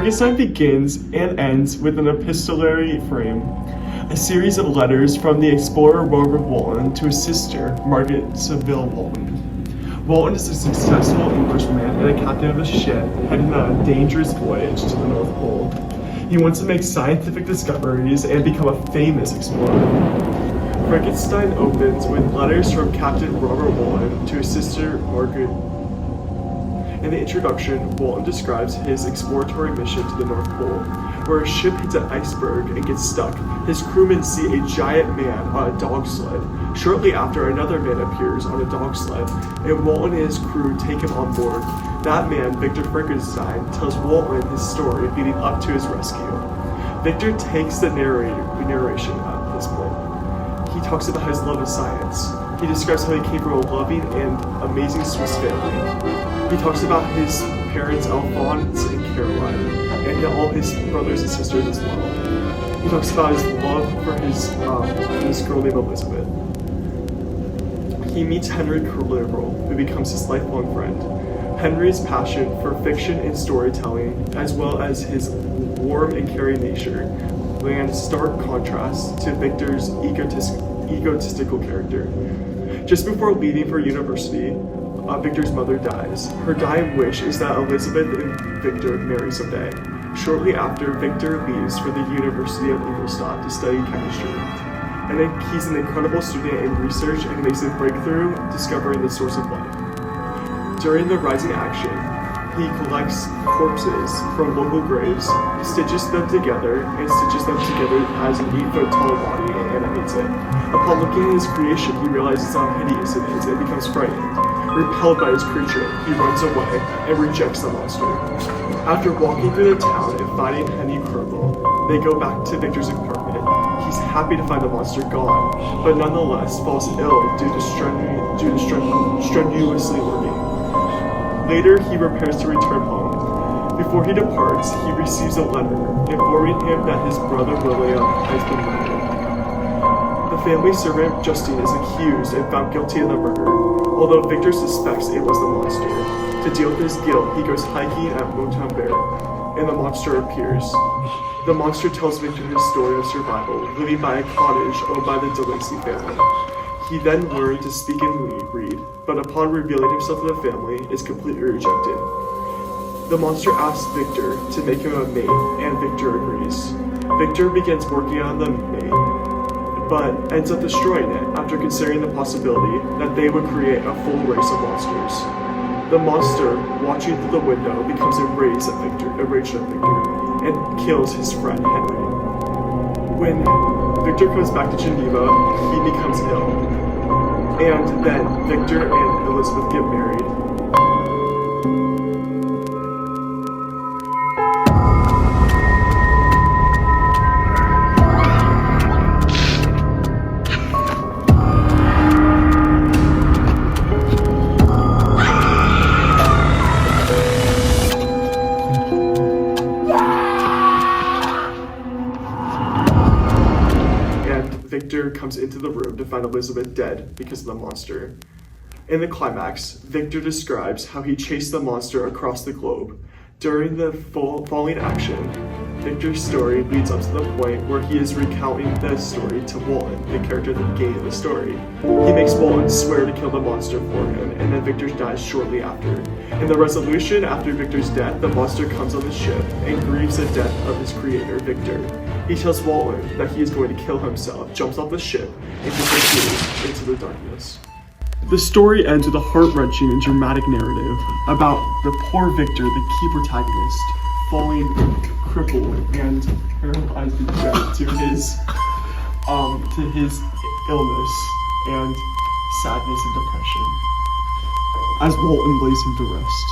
Frankenstein begins and ends with an epistolary frame, a series of letters from the explorer Robert Walton to his sister, Margaret Saville Walton. Walton is a successful Englishman and a captain of a ship heading on a dangerous voyage to the North Pole. He wants to make scientific discoveries and become a famous explorer. Frankenstein opens with letters from Captain Robert Walton to his sister, Margaret. In the introduction, Walton describes his exploratory mission to the North Pole, where a ship hits an iceberg and gets stuck. His crewmen see a giant man on a dog sled. Shortly after, another man appears on a dog sled, and Walton and his crew take him on board. That man, Victor Frankenstein, tells Walton his story leading up to his rescue. Victor takes the narration at this point. He talks about his love of science. He describes how he came from a loving and amazing Swiss family. He talks about his parents, Alphonse and Caroline, and all his brothers and sisters as well. He talks about his love for his girl named Elizabeth. He meets Henry Clerval, who becomes his lifelong friend. Henry's passion for fiction and storytelling, as well as his warm and caring nature, lay in stark contrast to Victor's egotistical character. Just before leaving for university, Victor's mother dies. Her dying wish is that Elizabeth and Victor marry someday. Shortly after, Victor leaves for the University of Ingolstadt to study chemistry. And then he's an incredible student in research and makes a breakthrough discovering the source of life. During the rising action, he collects corpses from local graves, stitches them together as an 8-foot tall body and animates it. Upon looking at his creation, he realizes how hideous it is and becomes frightened. Repelled by his creature, he runs away and rejects the monster. After walking through the town and finding Henry Clerval, they go back to Victor's apartment. He's happy to find the monster gone, but nonetheless falls ill due to strenuously working. Later, he prepares to return home. Before he departs, he receives a letter informing him that his brother William has been murdered. The family servant Justine is accused and found guilty of the murder, although Victor suspects it was the monster. To deal with his guilt, he goes hiking at Montalembert, and the monster appears. The monster tells Victor his story of survival, living by a cottage owned by the DeLacy family. He then learned to speak and read, but upon revealing himself to the family, is completely rejected. The monster asks Victor to make him a mate, and Victor agrees. Victor begins working on the mate, but ends up destroying it after considering the possibility that they would create a full race of monsters. The monster, watching through the window, becomes enraged at Victor, and kills his friend Henry. When Victor comes back to Geneva, he becomes ill. And then Victor and Elizabeth get married. Victor comes into the room to find Elizabeth dead because of the monster. In the climax, Victor describes how he chased the monster across the globe. During the following action, Victor's story leads up to the point where he is recounting the story to Walton, the character at the beginning of the story. He makes Walton swear to kill the monster for him, and then Victor dies shortly after. In the resolution after Victor's death, the monster comes on the ship and grieves the death of his creator, Victor. He tells Walton that he is going to kill himself, jumps off the ship, and disappears into the darkness. The story ends with a heart-wrenching and dramatic narrative about the poor Victor, the key protagonist, falling crippled and paralyzed to his illness and sadness and depression, as Walton lays him to rest.